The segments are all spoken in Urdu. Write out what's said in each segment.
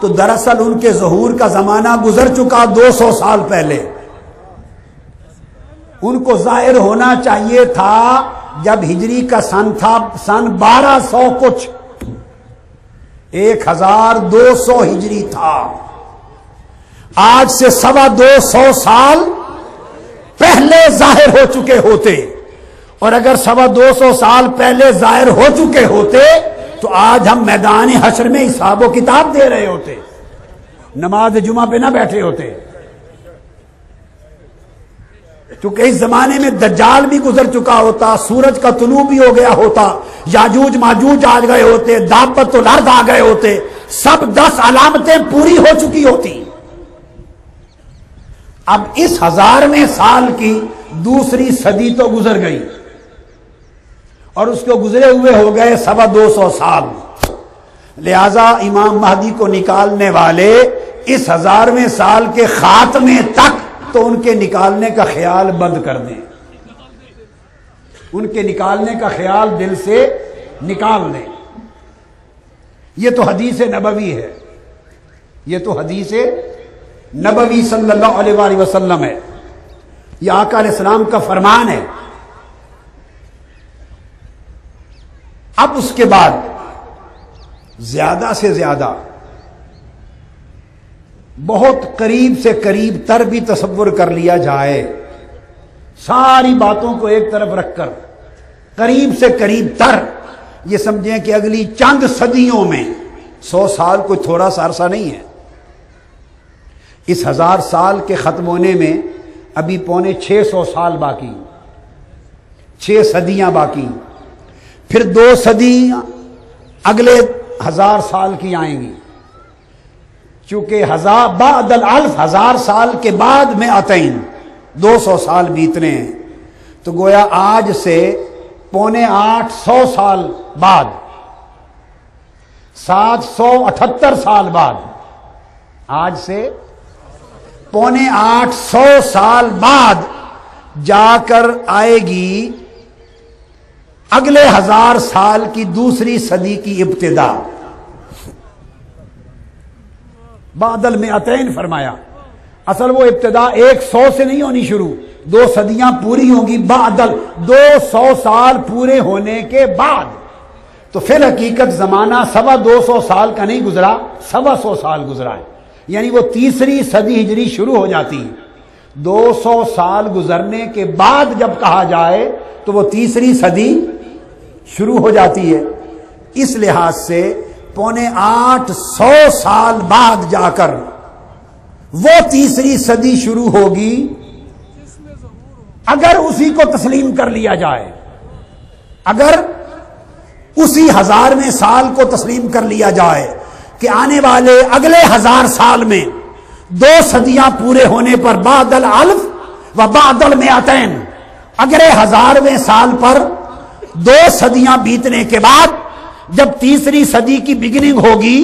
تو دراصل ان کے ظہور کا زمانہ گزر چکا 200 سال پہلے. ان کو ظاہر ہونا چاہیے تھا جب ہجری کا سن تھا سن 1200 کچھ، 1200 ہجری تھا. آج سے 225 سال پہلے ظاہر ہو چکے ہوتے، اور اگر 225 سال پہلے ظاہر ہو چکے ہوتے تو آج ہم میدان حشر میں حساب و کتاب دے رہے ہوتے، نماز جمعہ پہ نہ بیٹھے ہوتے. چونکہ اس زمانے میں دجال بھی گزر چکا ہوتا، سورج کا طلوع بھی ہو گیا ہوتا، یاجوج ماجوج آ گئے ہوتے، دابت الارض آ گئے ہوتے، سب 10 علامتیں پوری ہو چکی ہوتی. اب اس 1000ویں سال کی دوسری صدی تو گزر گئی، اور اس کو گزرے ہوئے ہو گئے 225 سال. لہذا امام مہدی کو نکالنے والے اس 1000ویں سال کے خاتمے تک تو ان کے نکالنے کا خیال بند کر دیں، ان کے نکالنے کا خیال دل سے نکال دیں. یہ تو حدیث نبوی ہے، یہ تو حدیث نبوی صلی اللہ علیہ وآلہ وسلم ہے، یہ آقا علیہ السلام کا فرمان ہے. اب اس کے بعد زیادہ سے زیادہ بہت قریب سے قریب تر بھی تصور کر لیا جائے، ساری باتوں کو ایک طرف رکھ کر قریب سے قریب تر یہ سمجھیں کہ اگلی چند صدیوں میں 100 سال کوئی تھوڑا سا عرصہ نہیں ہے. اس 1000 سال کے ختم ہونے میں ابھی 650 سال باقی، 6 صدیاں باقی، پھر 2 صدیاں اگلے 1000 سال کی آئیں گی. چونکہ بعد الالف 1000 سال کے بعد میں آتئین 200 سال بیتنے ہیں، تو گویا آج سے 850 سال بعد، 778 سال بعد، آج سے 850 سال بعد جا کر آئے گی اگلے 1000 سال کی دوسری صدی کی ابتدا. بعد المئتین فرمایا، اصل وہ ابتدا 100 سے نہیں ہونی شروع، 2 صدیاں پوری ہوں گی بعد 200 سال پورے ہونے کے بعد. تو فی الحقیقت زمانہ 225 سال کا نہیں گزرا، 125 سال گزرا ہے، یعنی وہ تیسری صدی ہجری شروع ہو جاتی ہے. 200 سال گزرنے کے بعد جب کہا جائے تو وہ تیسری صدی شروع ہو جاتی ہے. اس لحاظ سے 850 سال بعد جا کر وہ تیسری صدی شروع ہوگی، اگر اسی کو تسلیم کر لیا جائے، اگر اسی 1000ویں سال کو تسلیم کر لیا جائے کہ آنے والے اگلے 1000 سال میں 2 صدیاں پورے ہونے پر بعد الالف و بعد المئتین، اگلے 1000ویں سال پر 2 صدیاں بیتنے کے بعد جب تیسری صدی کی بگننگ ہوگی،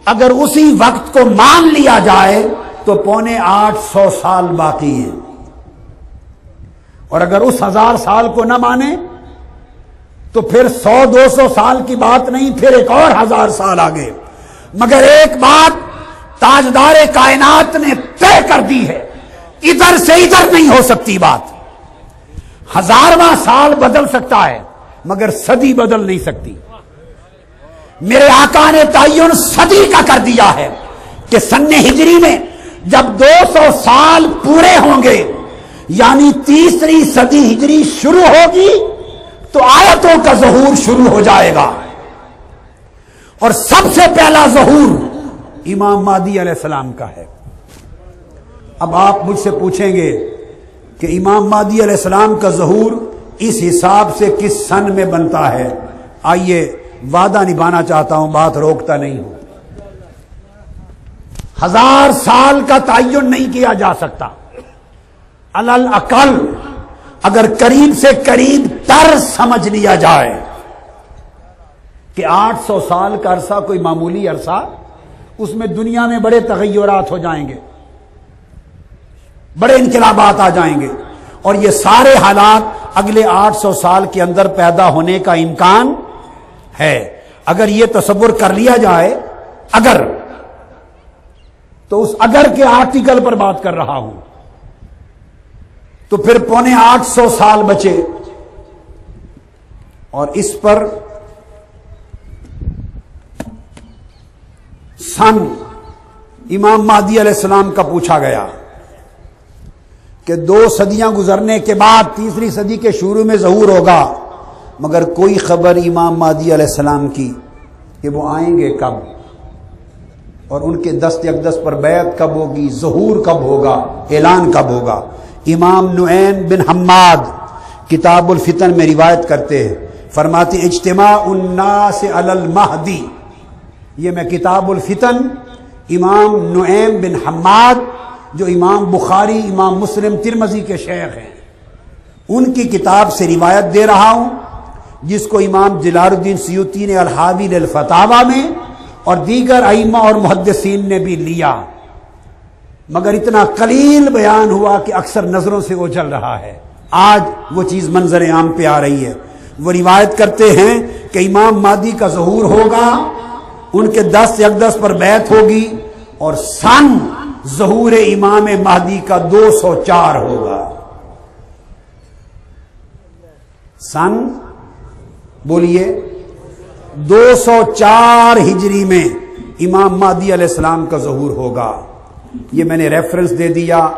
اگر اسی وقت کو مان لیا جائے تو 850 سال باقی ہیں. اور اگر اس 1000 سال کو نہ مانے تو پھر 100-200 سال کی بات نہیں، پھر ایک اور 1000 سال آگے. مگر ایک بات تاجدار کائنات نے طے کر دی ہے، ادھر سے ادھر نہیں ہو سکتی بات. 1000واں سال بدل سکتا ہے مگر صدی بدل نہیں سکتی. میرے آقا نے تعین صدی کا کر دیا ہے کہ سن ہجری میں جب 200 سال پورے ہوں گے، یعنی تیسری صدی ہجری شروع ہوگی تو آیتوں کا ظہور شروع ہو جائے گا. اور سب سے پہلا ظہور امام مہدی علیہ السلام کا ہے. اب آپ مجھ سے پوچھیں گے کہ امام مہدی علیہ السلام کا ظہور اس حساب سے کس سن میں بنتا ہے؟ آئیے وعدہ نبھانا چاہتا ہوں، بات روکتا نہیں ہوں. 1000 سال کا تعین نہیں کیا جا سکتا. علل اقل اگر قریب سے قریب تر سمجھ لیا جائے کہ 800 سال کا عرصہ کوئی معمولی عرصہ، اس میں دنیا میں بڑے تغیرات ہو جائیں گے، بڑے انقلابات آ جائیں گے، اور یہ سارے حالات اگلے 800 سال کے اندر پیدا ہونے کا امکان ہے. اگر یہ تصور کر لیا جائے، اگر تو اس اگر کے آرٹیکل پر بات کر رہا ہوں، تو پھر 850 سال بچے، اور اس پر سن امام مہدی علیہ السلام کا پوچھا گیا کہ 2 صدیاں گزرنے کے بعد تیسری صدی کے شروع میں ظہور ہوگا، مگر کوئی خبر امام مہدی علیہ السلام کی کہ وہ آئیں گے کب، اور ان کے دست اقدس پر بیعت کب ہوگی، ظہور کب ہوگا، اعلان کب ہوگا۔ امام نعیم بن حماد کتاب الفتن میں روایت کرتے ہیں، فرماتے ہیں اجتماع الناس علی المہدی، یہ میں کتاب الفتن امام نعیم بن حماد جو امام بخاری، امام مسلم، ترمذی کے شیخ ہیں، ان کی کتاب سے روایت دے رہا ہوں، جس کو امام جلال الدین سیوطی نے الحاوی للفتاوی میں اور دیگر ائمہ اور محدثین نے بھی لیا، مگر اتنا قلیل بیان ہوا کہ اکثر نظروں سے اوجھل رہا ہے۔ آج وہ چیز منظر عام پہ آ رہی ہے۔ وہ روایت کرتے ہیں کہ امام مہدی کا ظہور ہوگا، ان کے دست اقدس پر بیعت ہوگی، اور سن ظہور امام مہدی کا 204 ہوگا۔ سن بولیے 204 ہجری میں امام مہدی علیہ السلام کا ظہور ہوگا۔ یہ میں نے ریفرنس دے دیا،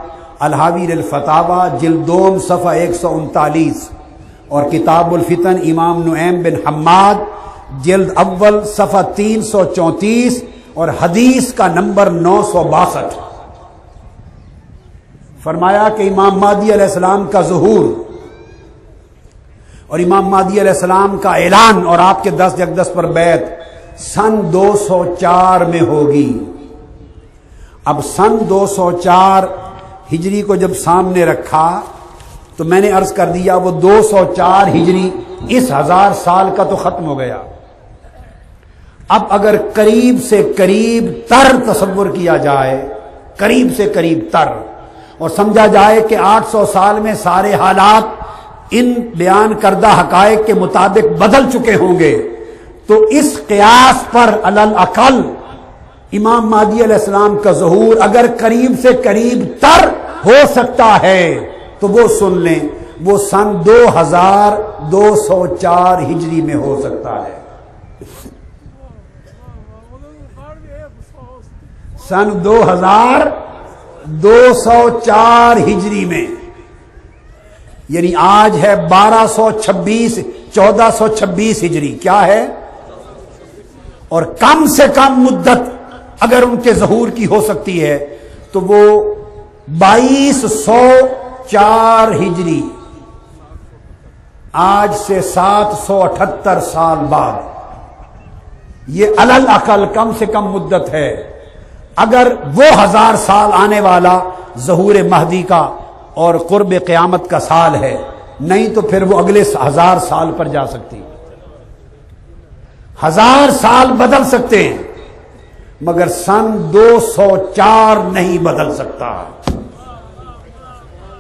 الحاوی للفتاوی جلد 2 صفحہ 139، اور کتاب الفتن امام نعیم بن حماد جلد اول صفحہ 334، اور حدیث کا نمبر 962۔ فرمایا کہ امام مہدی علیہ السلام کا ظہور اور امام مہدی علیہ السلام کا اعلان اور آپ کے دست اقدس پر بیعت سن 204 میں ہوگی۔ اب سن 204 ہجری کو جب سامنے رکھا تو میں نے عرض کر دیا وہ 204 ہجری اس 1000 سال کا تو ختم ہو گیا۔ اب اگر قریب سے قریب تر تصور کیا جائے، قریب سے قریب تر، اور سمجھا جائے کہ 800 سال میں سارے حالات ان بیان کردہ حقائق کے مطابق بدل چکے ہوں گے، تو اس قیاس پر علی الاقل امام مہدی علیہ السلام کا ظہور اگر قریب سے قریب تر ہو سکتا ہے تو وہ سن لیں، وہ سن 2204 ہجری میں ہو سکتا ہے۔ سن 2204 ہجری میں، یعنی آج ہے 1426 ہجری، کیا ہے؟ اور کم سے کم مدت اگر ان کے ظہور کی ہو سکتی ہے تو وہ 2204 ہجری، آج سے 778 سال بعد، یہ علی الاقل کم سے کم مدت ہے۔ اگر وہ 1000 سال آنے والا ظہور مہدی کا اور قرب قیامت کا سال ہے، نہیں تو پھر وہ اگلے 1000 سال پر جا سکتی، 1000 سال بدل سکتے ہیں، مگر سن 204 نہیں بدل سکتا۔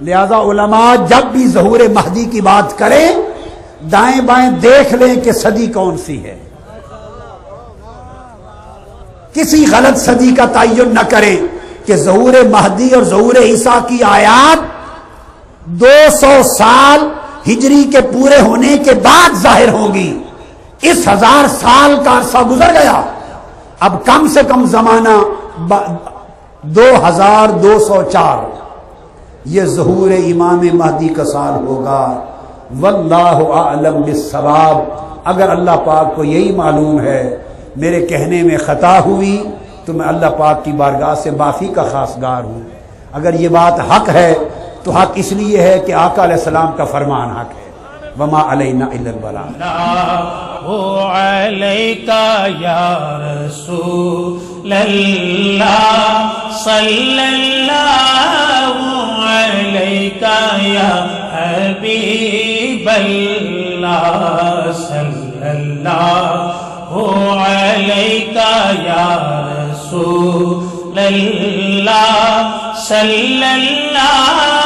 لہذا علماء جب بھی ظہور مہدی کی بات کریں، دائیں بائیں دیکھ لیں کہ صدی کون سی ہے، کسی غلط صدی کا تعین نہ کریں کہ ظہور مہدی اور ظہور عیسیٰ کی آیات 200 سال ہجری کے پورے ہونے کے بعد ظاہر ہوں گی۔ اس 1000 سال کا عرصہ گزر گیا، اب کم سے کم زمانہ 2204، یہ ظہور امام مہدی کا سال ہوگا۔ واللہ اعلم بالصواب۔ اگر اللہ پاک کو یہی معلوم ہے میرے کہنے میں خطا ہوئی تو میں اللہ پاک کی بارگاہ سے معافی کا خواستگار ہوں۔ اگر یہ بات حق ہے تو حق اس لیے ہے کہ آقا علیہ السلام کا فرمان حق ہے۔ وما علینا الا البلاغ۔ علیکا یا رسول اللہ صلی اللہ علیکا یا حبیب اللہ صلی اللہ علیکا یا رسول اللہ صلی اللہ